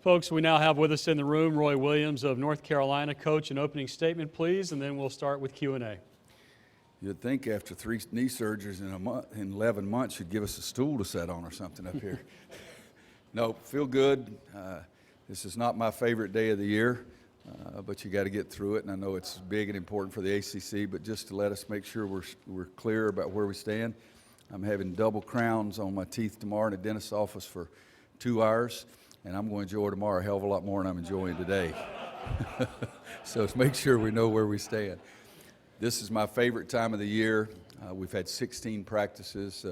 Folks, we now have with us in the room Roy Williams of North Carolina. Coach, an opening statement, please, and then we'll start with Q&A. You'd think after 3 knee surgeries in 11 months, you'd give us a stool to sit on or something up here. No, feel good. This is not my favorite day of the year, but you got to get through it. And I know it's big and important for the ACC, but just to let us make sure we're clear about where we stand. I'm having double crowns on my teeth tomorrow in a dentist's office for 2 hours. And I'm going to enjoy tomorrow a hell of a lot more than I'm enjoying today. So let's make sure we know where we stand. This is my favorite time of the year. We've had 16 practices.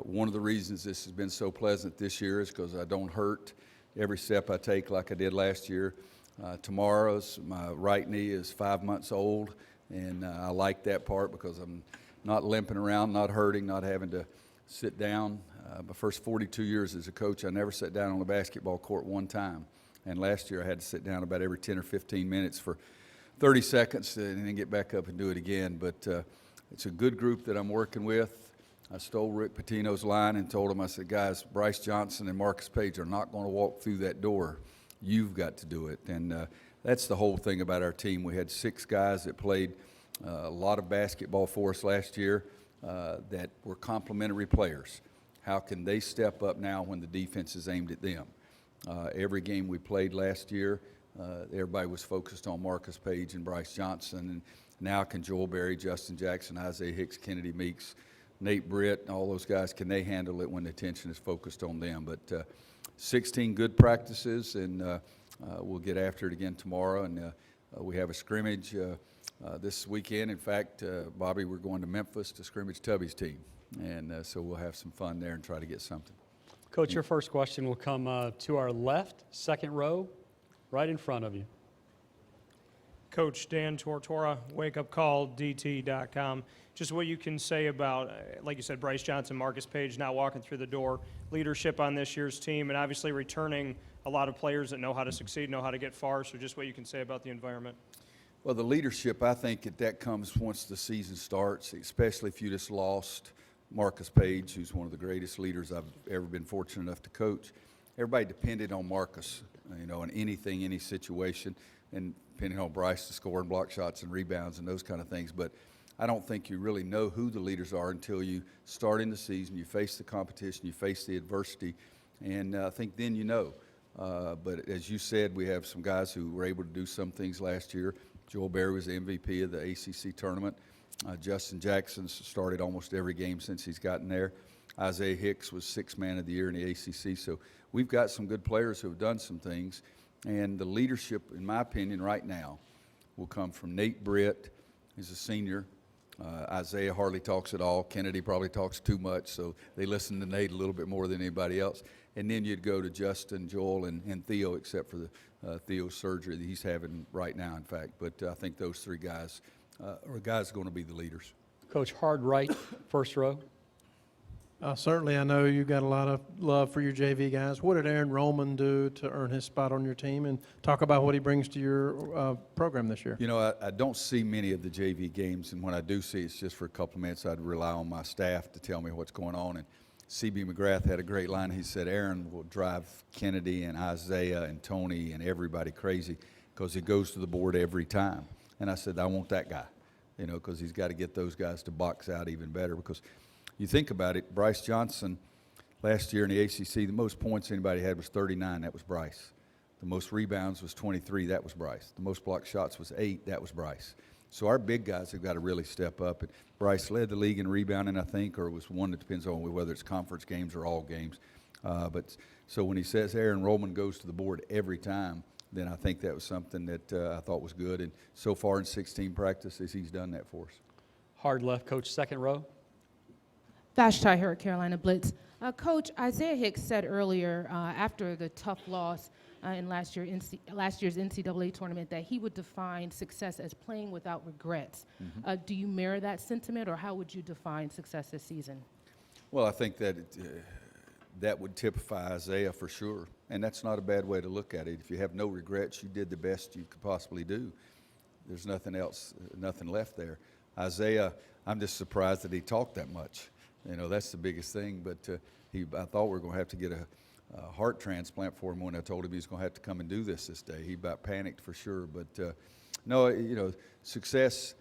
One of the reasons this has been so pleasant this year is because I don't hurt every step I take like I did last year. Tomorrow's my right knee is 5 months old, and I like that part because I'm not limping around, not hurting, not having to sit down. My first 42 years as a coach, I never sat down on the basketball court one time. And last year I had to sit down about every 10 or 15 minutes for 30 seconds and then get back up and do it again. But it's a good group that I'm working with. I stole Rick Pitino's line and told him, I said, guys, Bryce Johnson and Marcus Page are not going to walk through that door. You've got to do it. And that's the whole thing about our team. We had 6 guys that played a lot of basketball for us last year that were complementary players. How can they step up now when the defense is aimed at them? Every game we played last year, everybody was focused on Marcus Page and Bryce Johnson. And now can Joel Berry, Justin Jackson, Isaiah Hicks, Kennedy Meeks, Nate Britt, all those guys, can they handle it when the attention is focused on them? But 16 good practices, and we'll get after it again tomorrow. And we have a scrimmage this weekend. In fact, Bobby, we're going to Memphis to scrimmage Tubby's team. And so we'll have some fun there and try to get something. Coach, your first question will come to our left, second row, right in front of you. Coach Dan Tortora, wakeupcalldt.com. Just what you can say about, like you said, Bryce Johnson, Marcus Page now walking through the door, leadership on this year's team, and obviously returning a lot of players that know how to succeed, know how to get far. So just what you can say about the environment. Well, the leadership, I think that comes once the season starts, especially if you just lost Marcus Page, who's one of the greatest leaders I've ever been fortunate enough to coach. Everybody depended on Marcus, in anything, any situation, and depending on Bryce to score and block shots and rebounds and those kind of things. But I don't think you really know who the leaders are until you start in the season, you face the competition, you face the adversity, and I think then you know. But as you said, we have some guys who were able to do some things last year. Joel Berry was the MVP of the ACC tournament. Justin Jackson started almost every game since he's gotten there. Isaiah Hicks was 6th man of the year in the ACC. So we've got some good players who have done some things. And the leadership, in my opinion, right now, will come from Nate Britt. He's a senior. Isaiah hardly talks at all. Kennedy probably talks too much, so they listen to Nate a little bit more than anybody else. And then you'd go to Justin, Joel, and Theo, except for the Theo's surgery that he's having right now, in fact. But I think those 3 guys are guys going to be the leaders. Coach, hard right, first row. Certainly, I know you got a lot of love for your JV guys. What did Aaron Roleman do to earn his spot on your team? And talk about what he brings to your program this year. I don't see many of the JV games, and when I do see, it's just for a couple of minutes. I'd rely on my staff to tell me what's going on. And C.B. McGrath had a great line. He said, Aaron will drive Kennedy and Isaiah and Tony and everybody crazy because he goes to the board every time. And I said, I want that guy, because he's got to get those guys to box out even better. Because you think about it, Bryce Johnson last year in the ACC, the most points anybody had was 39. That was Bryce. The most rebounds was 23. That was Bryce. The most blocked shots was 8. That was Bryce. So our big guys have got to really step up. And Bryce led the league in rebounding, I think, or it was one that depends on whether it's conference games or all games. But so when he says Aaron Roleman goes to the board every time, then I think that was something that I thought was good. And so far in 16 practices, he's done that for us. Hard left, Coach, second row. Vashti here at Carolina Blitz. Coach, Isaiah Hicks said earlier after the tough loss in last year's NCAA tournament that he would define success as playing without regrets. Mm-hmm. Do you mirror that sentiment, or how would you define success this season? Well, I think that that would typify Isaiah for sure, and that's not a bad way to look at it. If you have no regrets, you did the best you could possibly do. There's nothing else, nothing left there. Isaiah, I'm just surprised that he talked that much. That's the biggest thing, but I thought we were going to have to get heart transplant for him when I told him he was going to have to come and do this day. He about panicked for sure. But no, you know, success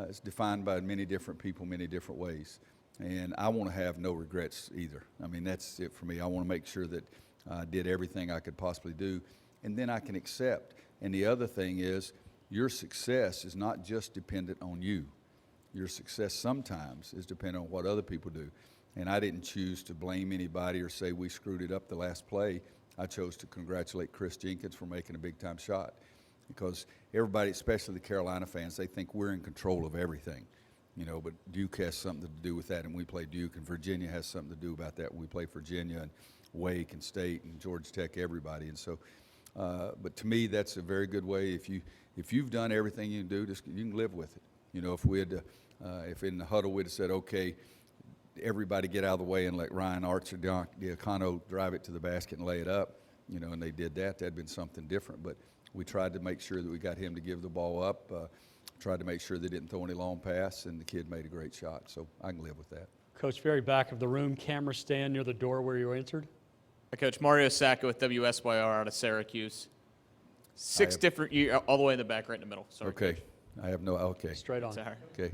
is defined by many different people, many different ways. And I want to have no regrets either. I mean, that's it for me. I want to make sure that I did everything I could possibly do, and then I can accept. And the other thing is, your success is not just dependent on you. Your success sometimes is dependent on what other people do. And I didn't choose to blame anybody or say we screwed it up the last play. I chose to congratulate Chris Jenkins for making a big-time shot, because everybody, especially the Carolina fans, they think we're in control of everything. You know, but Duke has something to do with that, and we play Duke, and Virginia has something to do about that. We play Virginia and Wake and State and Georgia Tech, everybody. And so, but to me, that's a very good way. If you've done everything you can do, you can live with it. You know, if we had, if in the huddle we'd have said, okay, everybody get out of the way and let Ryan Arts or Diacono drive it to the basket and lay it up, you know, and they did that, that'd been something different. But we tried to make sure that we got him to give the ball up. Tried to make sure they didn't throw any long pass, and the kid made a great shot, so I can live with that. Coach, very back of the room, camera stand near the door where you entered. Hi, Coach. Mario Sacco with WSYR out of Syracuse. Six different years, all the way in the back, right in the middle. Sorry. Okay. Coach. I have no, okay. Straight on. Sorry. Okay.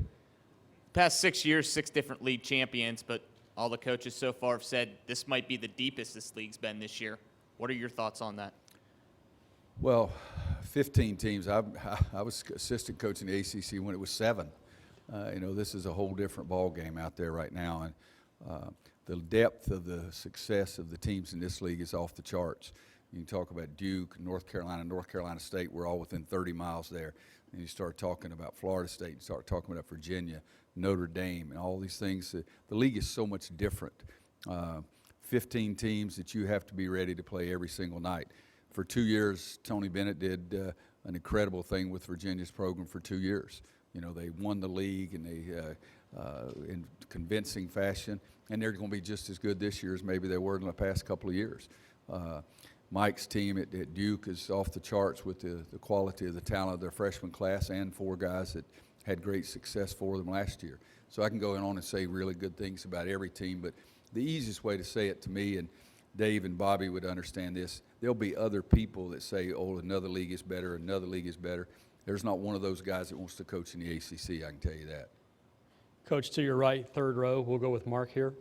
Past 6 years, 6 different league champions, but all the coaches so far have said this might be the deepest this league's been this year. What are your thoughts on that? Well, 15 teams. I was assistant coach in the ACC when it was 7. You know, this is a whole different ball game out there right now, and the depth of the success of the teams in this league is off the charts. You can talk about Duke, North Carolina State. We're all within 30 miles there. And you start talking about Florida State, you start talking about Virginia, Notre Dame, and all these things. The league is so much different. 15 teams that you have to be ready to play every single night. For 2 years, Tony Bennett did an incredible thing with Virginia's program for 2 years. You know, they won the league and they in convincing fashion, and they're going to be just as good this year as maybe they were in the past couple of years. Mike's team at Duke is off the charts with the quality of the talent of their freshman class, and 4 guys that had great success for them last year. So I can go on and say really good things about every team, but the easiest way to say it to me, and Dave and Bobby would understand this, there'll be other people that say, oh, another league is better, another league is better. There's not one of those guys that wants to coach in the ACC, I can tell you that. Coach, to your right, third row, we'll go with Mark here.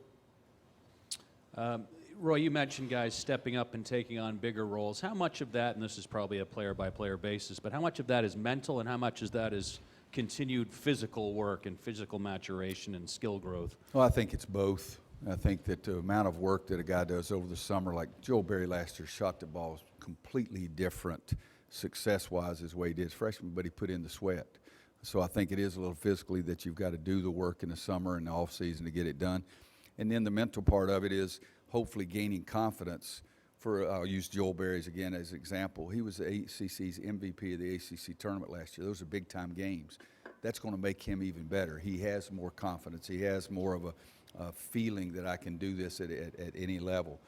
Roy, you mentioned guys stepping up and taking on bigger roles. How much of that, and this is probably a player-by-player basis, but how much of that is mental and how much of that is continued physical work and physical maturation and skill growth? Well, I think it's both. I think that the amount of work that a guy does over the summer, like Joel Berry last year shot the ball completely different success-wise as way he did as freshman, but he put in the sweat. So I think it is a little physically that you've got to do the work in the summer and the off season to get it done. And then the mental part of it is hopefully gaining confidence. I'll use Joel Berry's again as an example. He was the ACC's MVP of the ACC tournament last year. Those are big-time games. That's going to make him even better. He has more confidence. He has more of a feeling that I can do this at any level.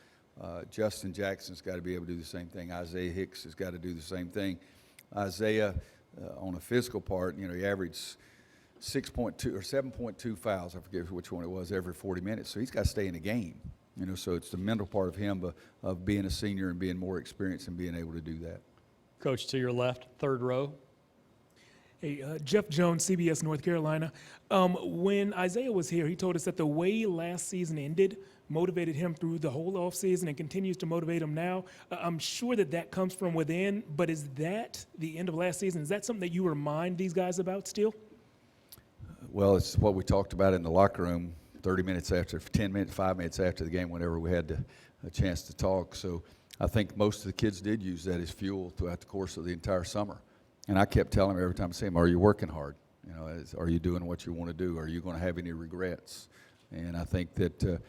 Justin Jackson's got to be able to do the same thing. Isaiah Hicks has got to do the same thing. Isaiah, on a physical part, you know, he averaged 6.2 or 7.2 fouls, I forget which one it was, every 40 minutes. So he's got to stay in the game. You know, so it's the mental part of him of being a senior and being more experienced and being able to do that. Coach, to your left, third row. Hey, Jeff Jones, CBS North Carolina. When Isaiah was here, he told us that the way last season ended motivated him through the whole offseason and continues to motivate him now. I'm sure that comes from within, but is that the end of last season? Is that something that you remind these guys about still? Well, it's what we talked about in the locker room 30 minutes after, 10 minutes, 5 minutes after the game, whenever we had a chance to talk. So I think most of the kids did use that as fuel throughout the course of the entire summer. And I kept telling them every time I see them, are you working hard? You know, are you doing what you want to do? Are you going to have any regrets? And I think that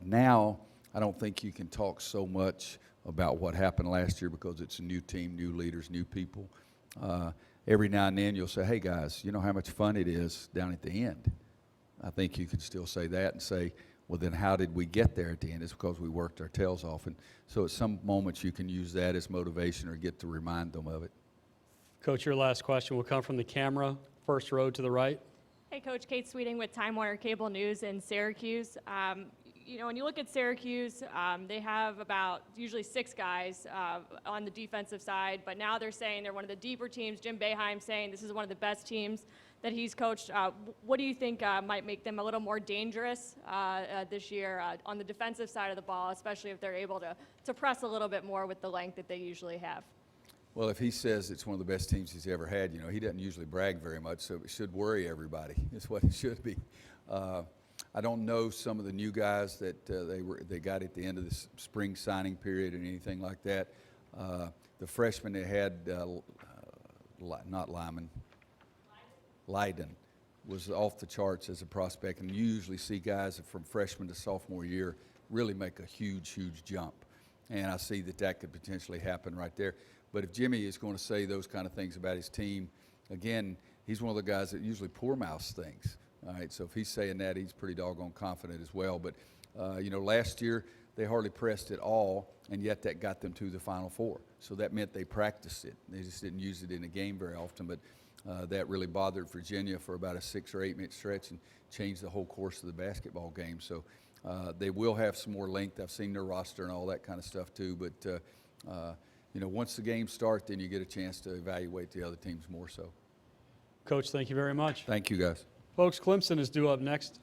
now I don't think you can talk so much about what happened last year because it's a new team, new leaders, new people. Every now and then you'll say, hey, guys, you know how much fun it is down at the end? I think you can still say that and say, well, then how did we get there at the end? It's because we worked our tails off. And so at some moments you can use that as motivation or get to remind them of it. Coach, your last question will come from the camera, first row to the right. Hey, Coach. Kate Sweeting with Time Warner Cable News in Syracuse. you know, when you look at Syracuse, they have about usually 6 guys on the defensive side, but now they're saying they're one of the deeper teams. Jim Boeheim saying this is one of the best teams that he's coached. What do you think might make them a little more dangerous this year on the defensive side of the ball, especially if they're able to press a little bit more with the length that they usually have? Well, if he says it's one of the best teams he's ever had, you know, he doesn't usually brag very much, so it should worry everybody. It's what it should be. I don't know some of the new guys that they got at the end of the spring signing period or anything like that. The freshman they had, not Lyman, Leiden, was off the charts as a prospect, and you usually see guys from freshman to sophomore year really make a huge, huge jump. And I see that could potentially happen right there. But if Jimmy is going to say those kind of things about his team, again, he's one of the guys that usually poor mouths things. All right, so if he's saying that, he's pretty doggone confident as well. But, you know, last year they hardly pressed at all, and yet that got them to the Final Four. So that meant they practiced it. They just didn't use it in a game very often. But that really bothered Virginia for about a 6 or 8 minute stretch and changed the whole course of the basketball game. So they will have some more length. I've seen their roster and all that kind of stuff too. But, you know, once the games start, then you get a chance to evaluate the other teams more so. Coach, thank you very much. Thank you, guys. Folks, Clemson is due up next.